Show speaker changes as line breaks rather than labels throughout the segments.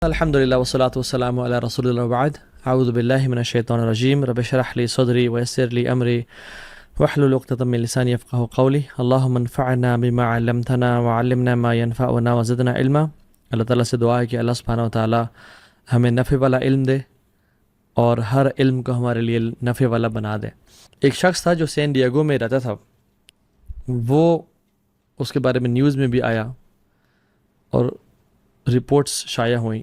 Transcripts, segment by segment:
الحمدللہ والصلاۃ والسلام علی رسول اللہ وبعد اعوذ باللہ من الشیطان الرجیم رب اشرح لی صدری ویسر لی امری واحلل عقدۃ من لسانی یفقہوا قولی اللہم انفعنا بما علمتنا وعلمنا ما ينفعنا وزدنا علما۔ اللہ تعالیٰ سے دعا ہے کہ اللہ سبحانہ و تعالیٰ ہمیں نفع والا علم دے اور ہر علم کو ہمارے لیے نفع والا بنا دے۔ ایک شخص تھا جو سین ڈیگو میں رہتا تھا، وہ اس کے بارے میں نیوز میں بھی آیا اور رپورٹس شائع ہوئیں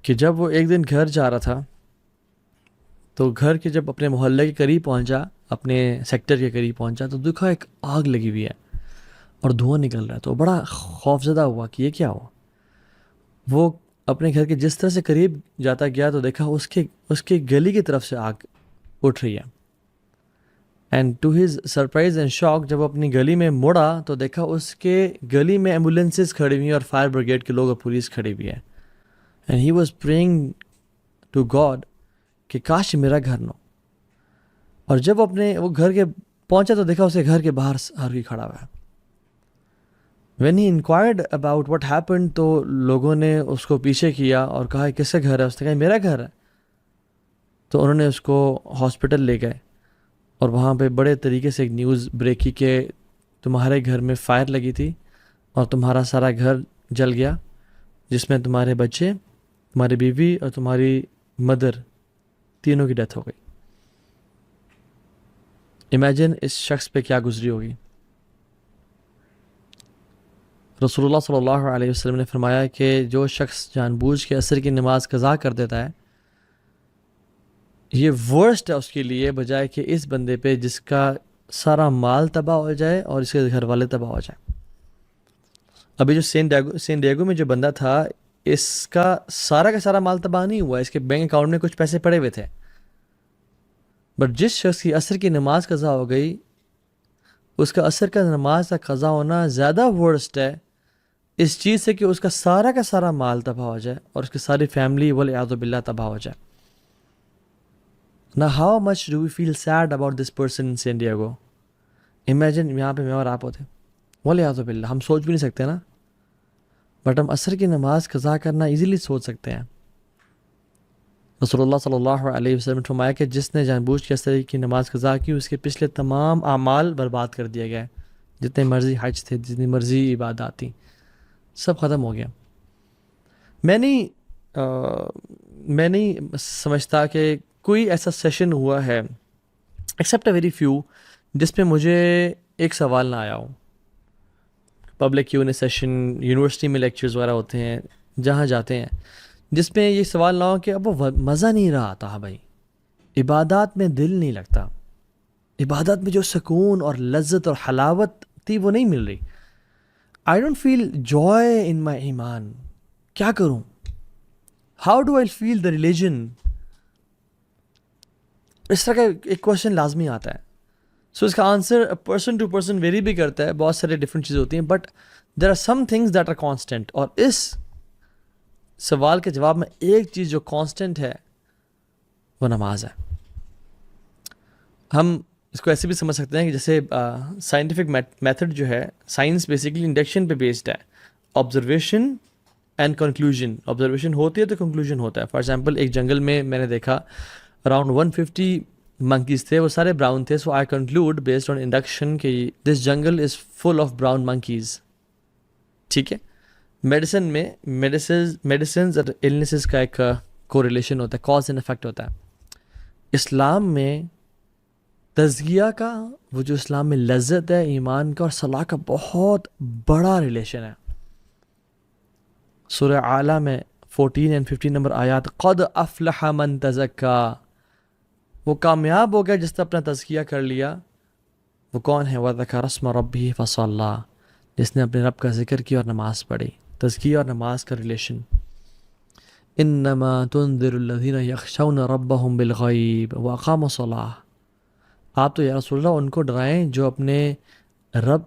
کہ جب وہ ایک دن گھر جا رہا تھا تو گھر کے جب اپنے محلے کے قریب پہنچا، اپنے سیکٹر کے قریب پہنچا تو دیکھا ایک آگ لگی ہوئی ہے اور دھواں نکل رہا ہے، تو بڑا خوفزدہ ہوا کہ یہ کیا ہوا۔ وہ اپنے گھر کے جس طرح سے قریب جاتا گیا تو دیکھا اس کے گلی کی طرف سے آگ اٹھ رہی ہے، and to his surprise and shock جب وہ اپنی گلی میں مڑا تو دیکھا اس کے گلی میں ایمبولینسز کھڑی ہوئی ہیں اور فائر بریگیڈ کے لوگ اور پولیس کھڑی ہوئی ہے، and he was praying to God کہ کاش میرا گھر نہ ہو۔ اور جب وہ گھر کے پہنچا تو دیکھا اسے گھر کے باہر ہر کوئی کھڑا ہوا ہے۔ When he enquired about what happened تو لوگوں نے اس کو پیچھے کیا اور کہا کس کا گھر ہے، اس نے کہا میرا گھر ہے۔ تو انہوں نے اس کو ہاسپٹل لے گئے اور وہاں پہ بڑے طریقے سے ایک نیوز بریک کی کہ تمہارے گھر میں فائر لگی تھی اور تمہارا سارا گھر جل گیا، جس میں تمہارے بچے، تمہاری بیوی اور تمہاری مدر تینوں کی ڈیتھ ہو گئی۔ امیجن اس شخص پہ کیا گزری ہوگی۔ رسول اللہ صلی اللہ علیہ وسلم نے فرمایا کہ جو شخص جان بوجھ کے عصر کی نماز قضا کر دیتا ہے، یہ ورسٹ ہے اس کے لیے بجائے کہ اس بندے پہ جس کا سارا مال تباہ ہو جائے اور اس کے گھر والے تباہ ہو جائیں۔ ابھی جو سین ڈیگو میں جو بندہ تھا، اس کا سارا مال تباہ نہیں ہوا، اس کے بینک اکاؤنٹ میں کچھ پیسے پڑے ہوئے تھے، بٹ جس شخص کی عصر کی نماز قضا ہو گئی، اس کا عصر کا نماز کا قضا ہونا زیادہ ورسٹ ہے اس چیز سے کہ اس کا سارا مال تباہ ہو جائے اور اس کی ساری فیملی والعیاذ باللہ تباہ ہو جائے۔ Now how much do we feel sad about this person in San Diego? Imagine یہاں پہ میں اور آپ ہوتے، والعیاذ باللہ، ہم سوچ بھی نہیں سکتے نا، بٹ ہم عصر کی نماز قضا کرنا ایزیلی سوچ سکتے ہیں۔ رسول اللہ صلی اللہ علیہ وسلم نے فرمایا کہ جس نے جان بوجھ کے عصر کی نماز قضا کی، اس کے پچھلے تمام اعمال برباد کر دیے گئے، جتنے مرضی حج تھے، جتنی مرضی عبادات تھیں، سب ختم ہو گیا۔ میں نہیں سمجھتا کہ کوئی ایسا سیشن ہوا ہے ایکسیپٹ اے ویری فیو جس پہ مجھے ایک سوال نہ آیا ہو۔ پبلک کیو نے سیشن، یونیورسٹی میں لیکچرز وغیرہ ہوتے ہیں، جہاں جاتے ہیں، جس میں یہ سوال نہ ہو کہ اب وہ مزہ نہیں رہا آتا بھائی، عبادات میں دل نہیں لگتا، عبادت میں جو سکون اور لذت اور حلاوت تھی وہ نہیں مل رہی۔ I don't feel joy in my ایمان، کیا کروں؟ How do I feel the religion؟ اس طرح کا ایک کوشچن لازمی آتا ہے۔ سو اس کا answer person to person vary بھی کرتا ہے، بہت سارے ڈفرینٹ چیزیں ہوتی ہیں، but there are some things that are constant, اور اس سوال کے جواب میں ایک چیز جو کانسٹنٹ ہے وہ نماز ہے۔ ہم اس کو ایسے بھی سمجھ سکتے ہیں کہ جیسے سائنٹیفک میتھڈ جو ہے، سائنس بیسیکلی انڈکشن پہ بیسڈ ہے، آبزرویشن اینڈ کنکلوژن۔ آبزرویشن ہوتی ہے تو کنکلوژن ہوتا ہے۔ فار ایگزامپل ایک جنگل میں نے دیکھا اراؤنڈ 150 monkeys تھے، وہ سارے براؤن تھے، so I conclude based on induction کہ this jungle is full of brown monkeys۔ ٹھیک ہے، میڈیسن میں میڈیسنز اور النیسز کا ایک کوریلیشن ہوتا ہے، کاز اینڈ افیکٹ ہوتا ہے۔ اسلام میں تزکیہ کا، وہ جو اسلام میں لذت ہے، ایمان کا اور صلاح کا بہت بڑا ریلیشن ہے۔ سورہ اعلیٰ میں 14 اور 15 نمبر آیات، قد افلح من تزکا، وہ کامیاب ہو گیا جس نے اپنا تزکیہ کر لیا۔ وہ کون ہے؟ وَذَكَرَ اسْمَ رَبِّهِ فَصَلَّىٰ، جس نے اپنے رب کا ذکر کیا اور نماز پڑھی۔ تزکیہ اور نماز کا ریلیشن۔ إِنَّمَا تُنذِرُ الَّذِينَ يَخْشَوْنَ رَبَّهُمْ بِالْغَيْبِ وَأَقَامُوا الصَّلَاةَ، آپ تو یا رسول اللہ ان کو ڈرائیں جو اپنے رب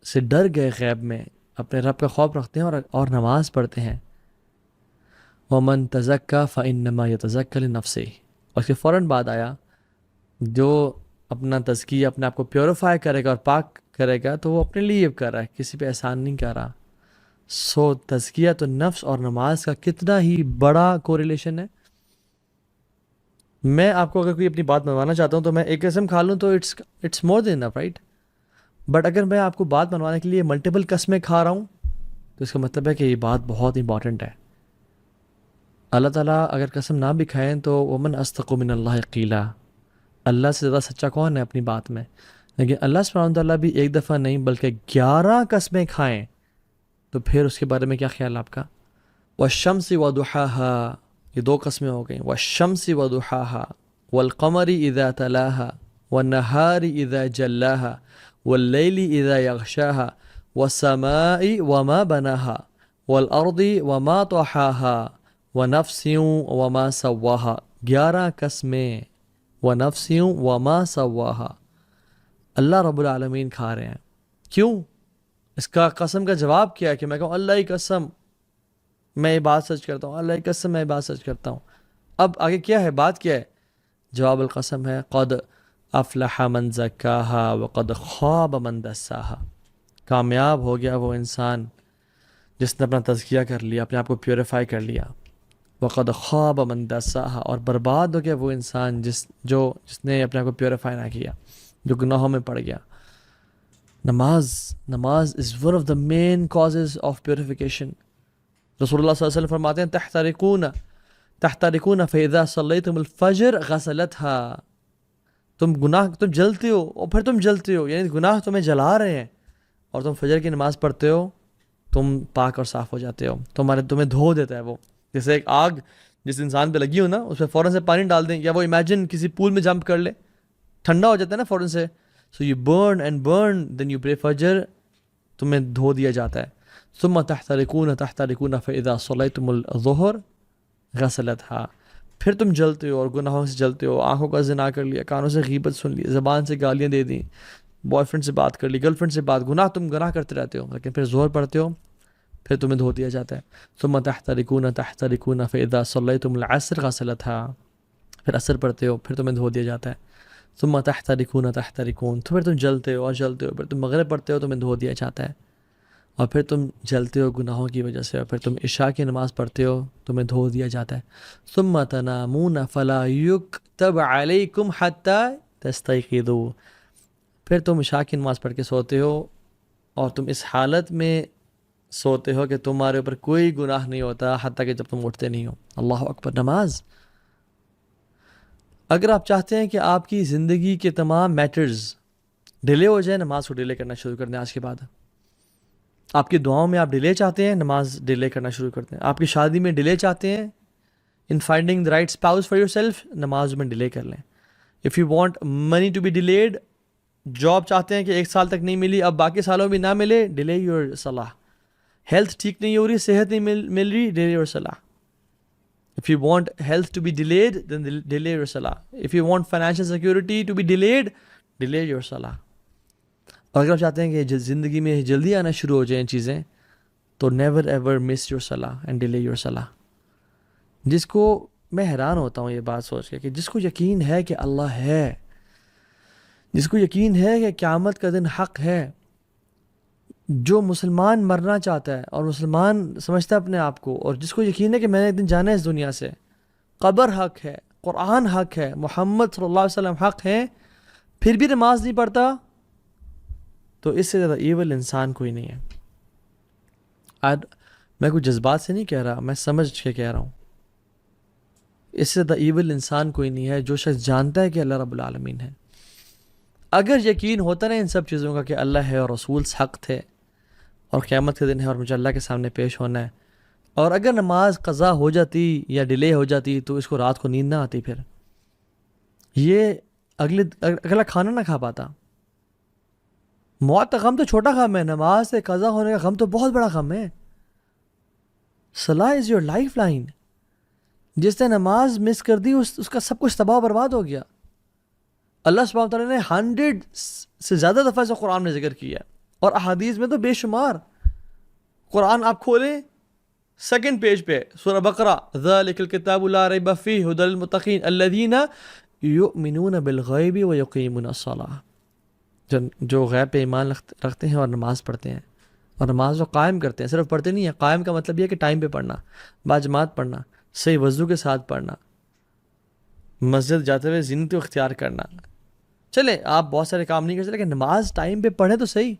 سے ڈر گئے، غیب میں اپنے رب کا خوف رکھتے ہیں اور نماز پڑھتے ہیں۔ وَمَن تَزَكَّىٰ فَإِنَّمَا يَتَزَكَّىٰ لِنَفْسِهِ، اور اس کے فوراً بعد آیا جو اپنا تزکیہ، اپنے آپ کو پیوریفائی کرے گا اور پاک کرے گا تو وہ اپنے لیے کر رہا ہے، کسی پہ احسان نہیں کر رہا۔ سو تزکیۃ النفس اور نماز کا کتنا ہی بڑا کوریلیشن ہے. میں آپ کو اگر کوئی اپنی بات منوانا چاہتا ہوں تو میں ایک قسم کھا لوں تو it's more than enough, right? But اگر میں آپ کو بات منوانے کے لیے ملٹیپل قسمیں کھا رہا ہوں تو اس کا مطلب ہے کہ یہ بات بہت امپورٹنٹ ہے. اللہ تعالیٰ اگر قسم نہ بھی کھائیں تو ومن اصدق من اللہ قیلا، اللہ سے زیادہ سچا کون ہے اپنی بات میں؟ لیکن اللہ سبحانہ تعالیٰ بھی ایک دفعہ نہیں بلکہ 11 قسمیں کھائیں تو پھر اس کے بارے میں کیا خیال آپ کا؟ والشمس وضحاها، یہ 2 قسمیں ہو گئیں. والشمس وضحاها والقمر اذا تلاها والنهار اذا جلاها واللیل اذا یغشاها والسماء وما بناها والارض وما طحاها ونفس وما سواها. 11 قسمیں، ونفس وما سواها. اللہ رب العالمین کھا رہے ہیں. کیوں؟ اس کا قسم کا جواب کیا ہے کہ میں کہوں اللہ کی قسم میں یہ بات سچ کرتا ہوں، اللہ کی قسم میں یہ بات سچ کرتا ہوں. اب آگے کیا ہے، بات کیا ہے؟ جواب القسم ہے قد افلح من زکاها وقد خواب من دساها. کامیاب ہو گیا وہ انسان جس نے اپنا تزکیہ کر لیا، اپنے آپ کو پیوریفائی کر لیا. وقد خواب من دساها، اور برباد ہو گیا وہ انسان جس نے اپنے آپ کو پیوریفائی نہ کیا، جو گناہوں میں پڑ گیا. نماز is one of the main causes of purification. رسول اللہ صلی اللہ علیہ وسلم فرماتے ہیں تحترقون فاذا صلیتم الفجر غسلتها. تم جلتے ہو اور پھر تم جلتے ہو، یعنی گناہ تمہیں جلا رہے ہیں، اور تم فجر کی نماز پڑھتے ہو، تم پاک اور صاف ہو جاتے ہو، تمہیں دھو دیتا ہے وہ. جیسے ایک آگ جس انسان پہ لگی ہو نا، اس پہ فوراً سے پانی ڈال دیں، یا وہ امیجن کسی پول میں جمپ کر لے، ٹھنڈا ہو جاتا ہے نا فوراً سے. So you burn and burn then you pray فجر، تمہیں دھو دیا جاتا ہے. ثم تحترقون فاذا صلیتم الظہر غسلتها. پھر تم جلتے ہو اور گناہوں سے جلتے ہو، آنکھوں کا زنا کر لیا، کانوں سے غیبت سن لی، زبان سے گالیاں دے دیں، بوائے فرینڈ سے بات کر لی، گرل فرینڈ سے بات، گناہ کرتے رہتے ہو، لیکن پھر ظہر پڑھتے ہو، پھر تمہیں دھو دیا جاتا ہے. ثم تحترقون فاذا صلیتم العصر غسلتها. پھر عصر پڑھتے ہو، پھر تمہیں دھو دیا جاتا ہے. ثم تحترقون تو پھر تم جلتے ہو اور جلتے ہو، پھر تم مغرب پڑھتے ہو، تمہیں دھو دیا جاتا ہے، اور پھر تم جلتے ہو گناہوں کی وجہ سے، اور پھر تم عشاء کی نماز پڑھتے ہو، تمہیں دھو دیا جاتا ہے. ثم تنامون فلا یکتب علیکم حتی تستیقظوا. پھر تم عشاء کی نماز پڑھ کے سوتے ہو، اور تم اس حالت میں سوتے ہو کہ تمہارے اوپر کوئی گناہ نہیں ہوتا حتیٰ کہ جب تم اٹھتے نہیں ہو. اللہ اکبر. نماز، اگر آپ چاہتے ہیں کہ آپ کی زندگی کے تمام میٹرز ڈیلے ہو جائیں، نماز کو ڈیلے کرنا شروع کر دیں آج کے بعد. آپ کی دعاؤں میں آپ ڈیلے چاہتے ہیں، نماز ڈیلے کرنا شروع کر دیں. آپ کی شادی میں ڈیلے چاہتے ہیں، in finding the right spouse for yourself, نماز میں ڈیلے کر لیں. If you want money to be delayed, job چاہتے ہیں کہ 1 سال تک نہیں ملی، اب باقی سالوں میں نہ ملے، ڈیلے یور صلاح. ہیلتھ ٹھیک نہیں ہو رہی، صحت نہیں مل رہی، ڈیلے یور صلاح. If you want health to be delayed, then delay your salah. If you want financial security to be delayed, delay your salah. اور اگر آپ چاہتے ہیں کہ زندگی میں جلدی آنا شروع ہو جائیں چیزیں، تو never ever miss your salah and delay your salah. جس کو میں حیران ہوتا ہوں یہ بات سوچ کے کہ جس کو یقین ہے کہ اللہ ہے، جس کو یقین ہے کہ قیامت کا دن حق ہے، جو مسلمان مرنا چاہتا ہے اور مسلمان سمجھتا ہے اپنے آپ کو، اور جس کو یقین ہے کہ میں نے ایک دن جانا ہے اس دنیا سے، قبر حق ہے، قرآن حق ہے، محمد صلی اللہ علیہ وسلم حق ہے، پھر بھی نماز نہیں پڑھتا، تو اس سے زیادہ ایول انسان کوئی نہیں ہے. میں کوئی جذبات سے نہیں کہہ رہا، میں سمجھ کے کہہ رہا ہوں. اس سے زیادہ ایول انسان کوئی نہیں ہے جو شخص جانتا ہے کہ اللہ رب العالمین ہے. اگر یقین ہوتا نا ان سب چیزوں کا کہ اللہ ہے اور رسول حق تھے اور قیامت کے دن ہے اور مجھے اللہ کے سامنے پیش ہونا ہے، اور اگر نماز قضا ہو جاتی یا ڈیلے ہو جاتی تو اس کو رات کو نیند نہ آتی، پھر یہ اگلا کھانا نہ کھا پاتا. موت کا غم تو چھوٹا غم ہے، نماز سے قضا ہونے کا غم تو بہت بڑا غم ہے. صلاح از یور لائف لائن. جس نے نماز مس کر دی اس کا سب کچھ تباہ برباد ہو گیا. اللہ سبحانہ تعالیٰ نے 100 سے زیادہ دفعہ سے قرآن میں ذکر کیا ہے، اور احادیث میں تو بے شمار. قرآن آپ کھولیں 2nd پیج پہ سورہ بقرہ، ذَلِكَ الْكِتَابُ لَا رَيْبَ فِيهِ هُدًى لِلْمُتَّقِينَ الَّذِينَ يُؤْمِنُونَ بِالْغَيْبِ وَيُقِيمُونَ الصَّلَاةَ. جو غیب پہ ایمان رکھتے ہیں اور نماز پڑھتے ہیں. اور نماز وہ قائم کرتے ہیں، صرف پڑھتے نہیں ہیں. قائم کا مطلب یہ ہے کہ ٹائم پہ پڑھنا، باجماعت پڑھنا، صحیح وضو کے ساتھ پڑھنا، مسجد جاتے ہوئے زینت کو اختیار کرنا. چلے آپ بہت سارے کام نہیں کر سکتے لیکن نماز ٹائم پہ پڑھیں تو صحیح.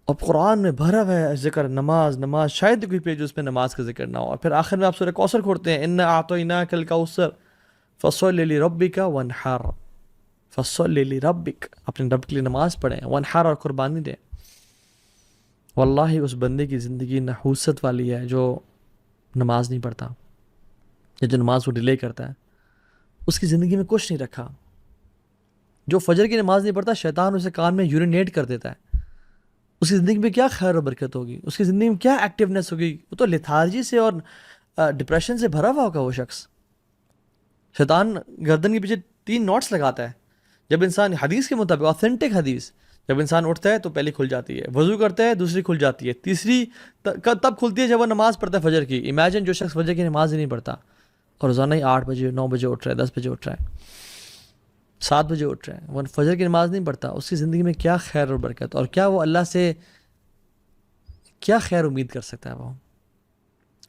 اور قرآن میں بھرا ہوا ہے ذکر نماز نماز، شاید کوئی پیج اس پہ نماز کا ذکر نہ ہو. اور پھر آخر میں آپ سورہ کوثر کھولتے ہیں، انا اعطیناک الکوثر فصل لربک وانحر، فصل لربک، اپنے رب کے لیے نماز پڑھیں، وانحر، اور قربانی دیں. واللہ اس بندے کی زندگی نحوست والی ہے جو نماز نہیں پڑھتا، یا جو نماز کو ڈیلے کرتا ہے. اس کی زندگی میں کچھ نہیں رکھا. جو فجر کی نماز نہیں پڑھتا، شیطان اسے کان میں یورینیٹ کر دیتا ہے. اس کی زندگی میں کیا خیر و برکت ہوگی، اس کی زندگی میں کیا ایکٹیونیس ہوگی؟ وہ تو لیتھارجی سے اور ڈپریشن سے بھرا ہوا ہوگا وہ شخص. شیطان گردن کے پیچھے 3 نوٹس لگاتا ہے. جب انسان، حدیث کے مطابق، آتھینٹک حدیث، جب انسان اٹھتا ہے تو پہلی کھل جاتی ہے، وضو کرتا ہے دوسری کھل جاتی ہے، تیسری تب کھلتی ہے جب وہ نماز پڑھتا ہے فجر کی. امیجن جو شخص فجر کی نماز ہی نہیں پڑھتا اور روزانہ ہی 8 بجے 9 بجے اٹھ رہا ہے، 10 بجے اٹھ رہا ہے، 7 بجے اٹھ رہا ہے، وہ فجر کی نماز نہیں پڑھتا. اس کی زندگی میں کیا خیر و برکت، اور کیا وہ اللہ سے کیا خیر امید کر سکتا ہے وہ؟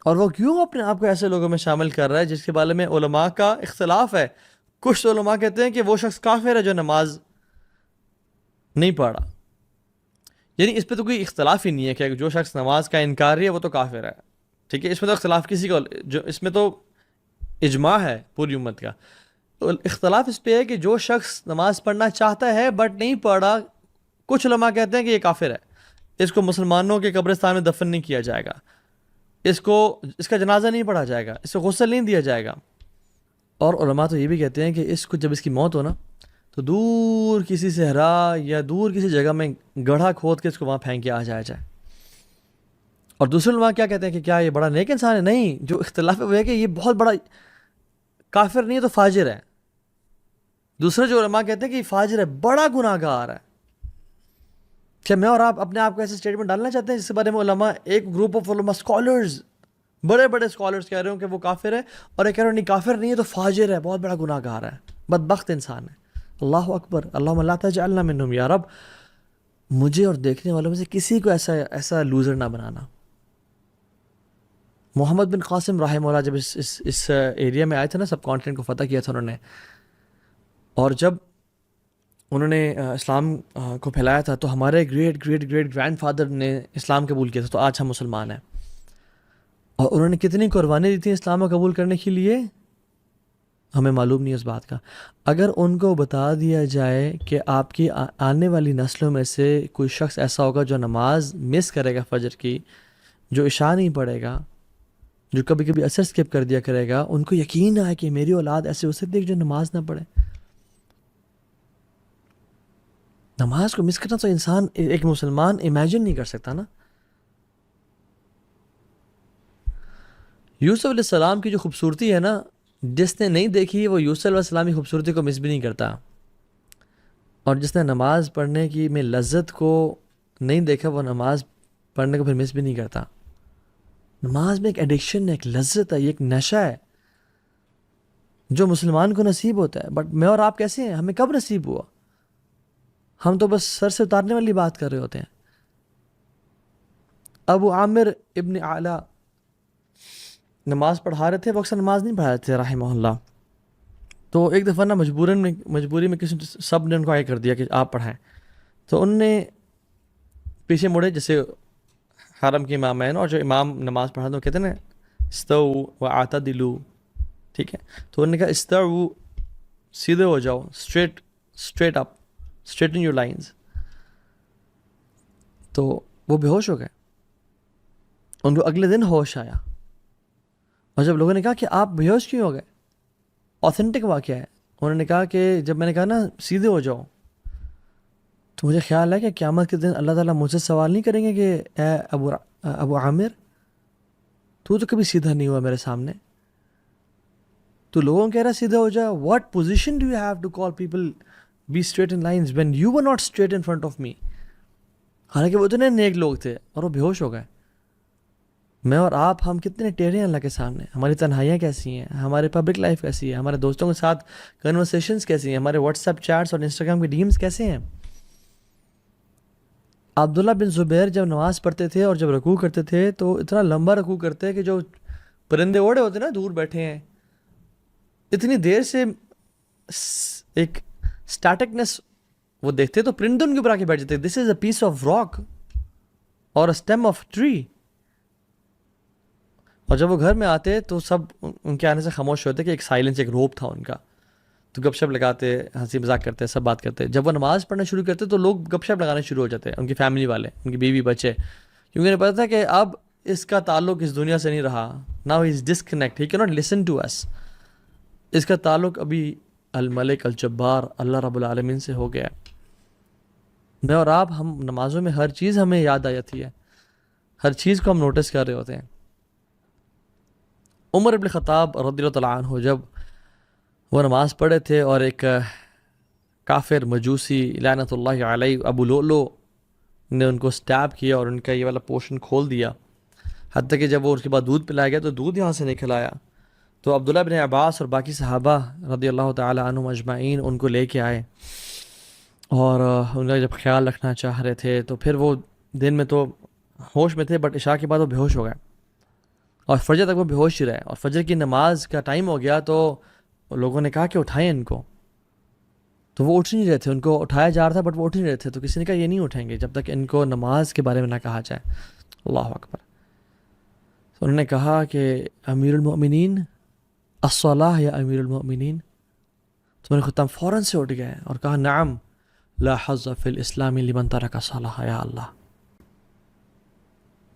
اور وہ کیوں اپنے آپ کو ایسے لوگوں میں شامل کر رہا ہے جس کے بارے میں علماء کا اختلاف ہے؟ کچھ علماء کہتے ہیں کہ وہ شخص کافر ہے جو نماز نہیں پڑھا. یعنی اس پہ تو کوئی اختلاف ہی نہیں ہے کہ جو شخص نماز کا انکاری ہے وہ تو کافر ہے. ٹھیک ہے، اس میں تو اختلاف کسی کو، جو اس میں تو اجماع ہے پوری امت کا. تو اختلاف اس پہ ہے کہ جو شخص نماز پڑھنا چاہتا ہے بٹ نہیں پڑھا، کچھ علماء کہتے ہیں کہ یہ کافر ہے، اس کو مسلمانوں کے قبرستان میں دفن نہیں کیا جائے گا، اس کا جنازہ نہیں پڑھا جائے گا، اس کو غسل نہیں دیا جائے گا. اور علماء تو یہ بھی کہتے ہیں کہ اس کو جب اس کی موت ہو نا تو دور کسی صحرا یا دور کسی جگہ میں گڑھا کھود کے اس کو وہاں پھینک کے آ جایا جائے. اور دوسرے علماء کیا کہتے ہیں کہ کیا یہ بڑا نیک انسان ہے؟ نہیں، جو اختلاف ہے وہ ہے کہ یہ بہت بڑا کافر نہیں ہے تو فاجر ہے. دوسرے جو علماء کہتے ہیں کہ یہ فاجر ہے، بڑا گناہ گار ہے. کیا میں اور آپ اپنے آپ کو ایسے اسٹیٹمنٹ ڈالنا چاہتے ہیں جس کے بارے میں علماء، ایک گروپ آف علماء، اسکالرز، بڑے بڑے اسکالرز کہہ رہے ہوں کہ وہ کافر ہے، اور ایک کہہ رہے ہیں نہیں کافر نہیں ہے تو فاجر ہے، بہت بڑا گناہ گار ہے، بدبخت انسان ہے. اللہ اکبر، اللہم لا تجعلنا منہم، یا رب مجھے اور دیکھنے والوں میں سے کسی کو ایسا لوزر نہ بنانا. محمد بن قاسم رحمہ اللہ جب اس ایریا میں آئے تھے نا، سب کانٹیننٹ کو فتح کیا تھا انہوں نے، اور جب انہوں نے اسلام کو پھیلایا تھا تو ہمارے great great great grand father نے اسلام قبول کیا تھا، تو آج ہم مسلمان ہیں. اور انہوں نے کتنی قربانی دی تھی اسلام کو قبول کرنے کے لیے، ہمیں معلوم نہیں اس بات کا. اگر ان کو بتا دیا جائے کہ آپ کی آنے والی نسلوں میں سے کوئی شخص ایسا ہوگا جو نماز مس کرے گا فجر کی، جو عشاء نہیں پڑھے گا، جو کبھی کبھی اثر اسکپ کر دیا کرے گا، ان کو یقین آئے کہ میری اولاد ایسے ہو سکتی ہے جو نماز نہ پڑھے. نماز کو مس کرنا تو انسان، ایک مسلمان امیجن نہیں کر سکتا نا. یوسف علیہ السلام کی جو خوبصورتی ہے نا، جس نے نہیں دیکھی وہ یوسف علیہ السلام کی خوبصورتی کو مس بھی نہیں کرتا، اور جس نے نماز پڑھنے کی میں لذت کو نہیں دیکھا وہ نماز پڑھنے کو پھر مس بھی نہیں کرتا. نماز میں ایک ایڈکشن ہے، ایک لذت ہے، یہ ایک نشہ ہے جو مسلمان کو نصیب ہوتا ہے. بٹ میں اور آپ کیسے ہیں؟ ہمیں کب نصیب ہوا؟ ہم تو بس سر سے اتارنے والی بات کر رہے ہوتے ہیں. ابو عامر ابن اعلیٰ نماز پڑھا رہے تھے، وہ اکثر نماز نہیں پڑھا رہے تھے رحمہ اللہ. تو ایک دفعہ نا مجبوری میں کسی سب نے ان کو آگے کر دیا کہ آپ پڑھائیں. تو ان نے پیچھے مڑے، جیسے حرم کے امام ہیں اور جو امام نماز پڑھا تو کہتے ہیں نا استو واعتدلوا، ٹھیک ہے. تو انہوں نے کہا استو، سیدھے ہو جاؤ، straight up, straighten your lines. تو وہ بے ہوش ہو گئے. ان کو اگلے دن ہوش آیا، اور جب لوگوں نے کہا کہ آپ بے ہوش کیوں ہو گئے، آتھینٹک واقعہ ہے، انہوں نے کہا کہ جب میں نے کہا نا سیدھے ہو جاؤ، تو مجھے خیال ہے کہ قیامت کے دن اللہ تعالیٰ مجھ سے سوال نہیں کریں گے کہ اے ابو عامر تو کبھی سیدھا نہیں ہوا میرے سامنے، تو لوگوں کہہ رہا سیدھا ہو جا. What position do you have to call people be straight in lines when you were not straight in front of me? حالانکہ وہ اتنے نیک لوگ تھے اور وہ بے ہوش ہو گئے. میں اور آپ، ہم کتنے ٹیڑھے ہیں اللہ کے سامنے. ہماری تنہائیاں کیسی ہیں، ہمارے پبلک لائف کیسی ہے، ہمارے دوستوں کے ساتھ کنورسیشنز کیسی ہیں، ہمارے واٹس ایپ چیٹس اور انسٹاگرام کے ڈی ایمز کیسے ہیں. عبداللہ بن زبیر جب نماز پڑھتے تھے اور جب رکوع کرتے تھے تو اتنا لمبا رکوع کرتے کہ جو پرندے اوڑے ہوتے نا دور بیٹھے ہیں اتنی دیر سے ایک اسٹیٹکنس وہ دیکھتے تو پرندے ان کے اوپر آ کے بیٹھ جاتے. دس از اے پیس آف راک اور اسٹیم آف ٹری. اور جب وہ گھر میں آتے تو سب ان کے آنے سے خاموش ہوتے کہ ایک سائلنس ایک روپ تھا ان کا. تو گپ شپ لگاتے, ہنسی مذاق کرتے, سب بات کرتے. جب وہ نماز پڑھنا شروع کرتے تو لوگ گپ شپ لگانے شروع ہو جاتے, ان کی فیملی والے, ان کی بیوی بچے, کیونکہ انہیں پتا تھا کہ اب اس کا تعلق اس دنیا سے نہیں رہا. ناؤ ہی از ڈسکنیکٹ, ہی کی ناٹ لسن ٹو اس. اس کا تعلق ابھی الملک الجبار اللہ رب العالمین سے ہو گیا. میں اور آپ, ہم نمازوں میں ہر چیز ہمیں یاد آ جاتی ہے, ہر چیز کو ہم نوٹس کر رہے ہوتے ہیں. عمر ابن خطاب رضی اللہ تعالیٰ عنہ جب وہ نماز پڑھے تھے اور ایک کافر مجوسی لعنت اللہ علیہ ابو لؤلؤ نے ان کو سٹیپ کیا اور ان کا یہ والا پورشن کھول دیا, حتیٰ کہ جب وہ اس کے بعد دودھ پلایا گیا تو دودھ یہاں سے نکل آیا. تو عبداللہ بن عباس اور باقی صحابہ رضی اللہ تعالیٰ عنہم اجمعین ان کو لے کے آئے اور ان کا جب خیال رکھنا چاہ رہے تھے تو پھر وہ دن میں تو ہوش میں تھے, بٹ عشاء کے بعد وہ بے ہوش ہو گئے اور فجر تک وہ بے ہوش ہی رہے. اور فجر کی نماز کا ٹائم ہو گیا تو لوگوں نے کہا کہ اٹھائیں ان کو, تو وہ اٹھ نہیں رہے تھے. ان کو اٹھایا جا رہا تھا بٹ وہ اٹھ نہیں رہے تھے. تو کسی نے کہا یہ نہیں اٹھیں گے جب تک ان کو نماز کے بارے میں نہ کہا جائے. اللہ اکبر. تو انہوں نے کہا کہ امیر المؤمنین الصلاۃ یا امیر المؤمنین. تو میں نے خطاب فوراً سے اٹھ گئے اور کہا نعم لا حظ فی الاسلام لمن ترک الصلاۃ یا اللہ.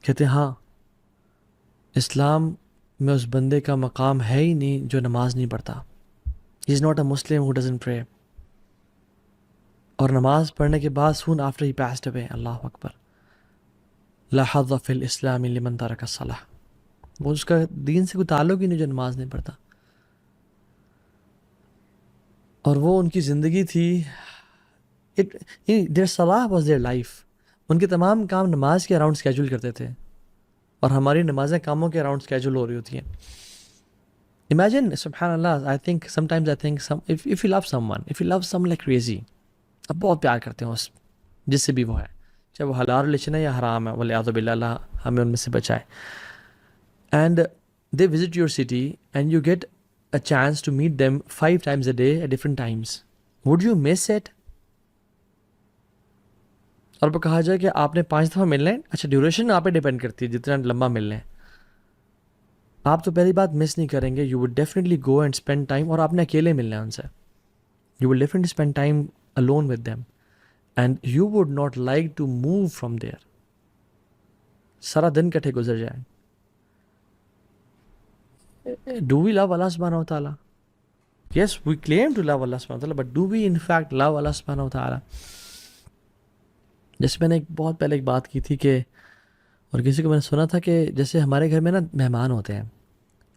کہتے ہیں ہاں, اسلام میں اس بندے کا مقام ہے ہی نہیں جو نماز نہیں پڑھتا. He is not a Muslim who doesn't pray. اور نماز پڑھنے کے بعد soon after he passed away. اللہ اکبر. لا حظ فی الاسلام لمن ترک الصلاۃ. وہ اس کا دین سے کوئی تعلق ہی نہیں جو نماز نہیں پڑھتا. اور وہ ان کی زندگی تھی, their صلاح was their life. ان کے تمام کام نماز کے اراؤنڈ اسکیجول کرتے تھے اور ہماری نمازیں کاموں کے اراؤنڈ اسکیجول ہو رہی ہوتی ہیں. Imagine, سبحان اللہ, sometimes I think if you love someone like crazy, اب بہت پیار کرتے ہیں اس جس سے بھی وہ ہے, چاہے وہ حلال ریلیشن ہے یا حرام ہے, والعیاذ باللہ, اللہ ہمیں ان میں سے بچائے. And they visit your city and you get a chance to meet them 5 times a day at different times. Would you miss it? اور وہ کہا جائے کہ آپ نے 5 دفعہ ملنا ہے, اچھا ڈیوریشن آپ پہ ڈیپینڈ کرتی ہے جتنا لمبا ملنا ہے. آپ تو پہلی بات مس نہیں کریں گے. You would definitely go and spend time, اور آپ نے اکیلے ملنا ہے ان سے. You would definitely spend time alone with them and you would not like to move from there. سارا دن کٹھے گزر جائے. Do we love Allah subhanahu wa ta'ala? Yes, we claim to love Allah subhanahu wa ta'ala, but do we in fact love Allah subhanahu wa ta'ala? جیسے میں نے بہت پہلے ایک بات کی تھی کہ, اور کسی کو میں نے سنا تھا کہ جیسے ہمارے گھر میں نا مہمان ہوتے ہیں.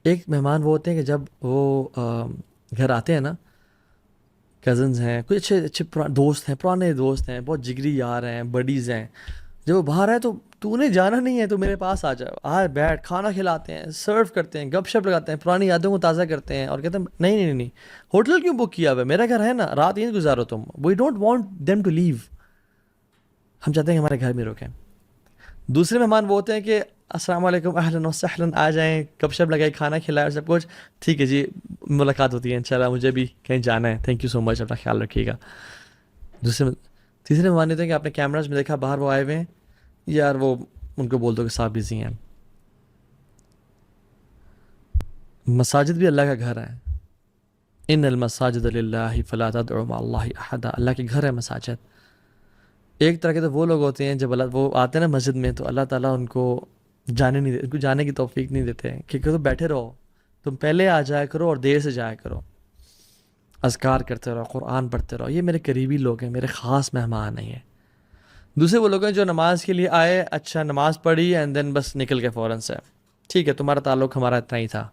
ایک مہمان وہ ہوتے ہیں کہ جب وہ گھر آتے ہیں نا, کزنز ہیں, کوئی اچھے دوست ہیں, پرانے دوست ہیں, بہت جگری یار ہیں, بڈیز ہیں. جب وہ باہر آئے تو انہیں جانا نہیں ہے, تو میرے پاس آ جائے, بیٹھ, کھانا کھلاتے ہیں, سرو کرتے ہیں, گپ شپ لگاتے ہیں, پرانی یادوں کو تازہ کرتے ہیں, اور کہتے ہیں نہیں ہوٹل کیوں بک کیا ہوا ہے, میرا گھر ہے نا, رات یہیں گزارو تم. We don't want them to leave. ہم چاہتے ہیں کہ ہمارے گھر میں رکیں. دوسرے مہمان وہ ہوتے ہیں کہ السلام علیکم, اہلاً و سہلاً, آ جائیں, گپ شپ لگائے, کھانا کھلائے اور سب کچھ ٹھیک ہے جی, ملاقات ہوتی ہے انشاءاللہ, مجھے بھی کہیں جانا ہے, تھینک یو سو مچ, اپنا خیال رکھیے گا. تیسرے مہمان ہوتے ہیں کہ آپ نے کیمراز میں دیکھا باہر وہ آئے ہوئے ہیں, یار وہ ان کو بول دو کہ صاحب بزی ہیں. مساجد بھی اللہ کا گھر ہے. ان المساجد للہ فلا تدعوا مع اللہ احدا. اللہ کے گھر ہے مساجد. ایک طرح کے تو وہ لوگ ہوتے ہیں جب وہ آتے ہیں نا مسجد میں, تو اللہ تعالیٰ ان کو ان کو جانے کی توفیق نہیں دیتے ہیں, کہ تم بیٹھے رہو, تم پہلے آ جایا کرو اور دیر سے جایا کرو, اذکار کرتے رہو, قرآن پڑھتے رہو, یہ میرے قریبی لوگ ہیں, میرے خاص مہمان نہیں ہیں. دوسرے وہ لوگ ہیں جو نماز کے لیے آئے, اچھا نماز پڑھی اینڈ دین بس نکل کے فوراً سے, ٹھیک ہے تمہارا تعلق ہمارا اتنا ہی تھا,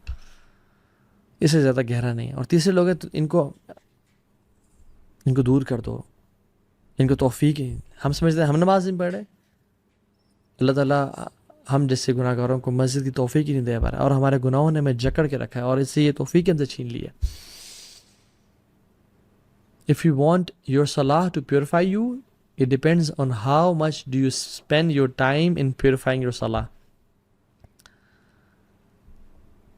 اس سے زیادہ گہرا نہیں. اور تیسرے لوگ ہیں ان کو دور کر دو, ان کو توفیق ہی, ہم سمجھتے ہیں ہم نماز نہیں پڑھ رہے, اللہ تعالیٰ ہم جیسے گناہ گاروں کو مسجد کی توفیق ہی نہیں دے پا رہا, اور ہمارے گناہوں نے ہمیں جکڑ کے رکھا ہے, اور اس سے یہ توفیق ہم سے چھین لی ہے. If you want your salah to purify you, It depends on how much do you spend your time in purifying your salah.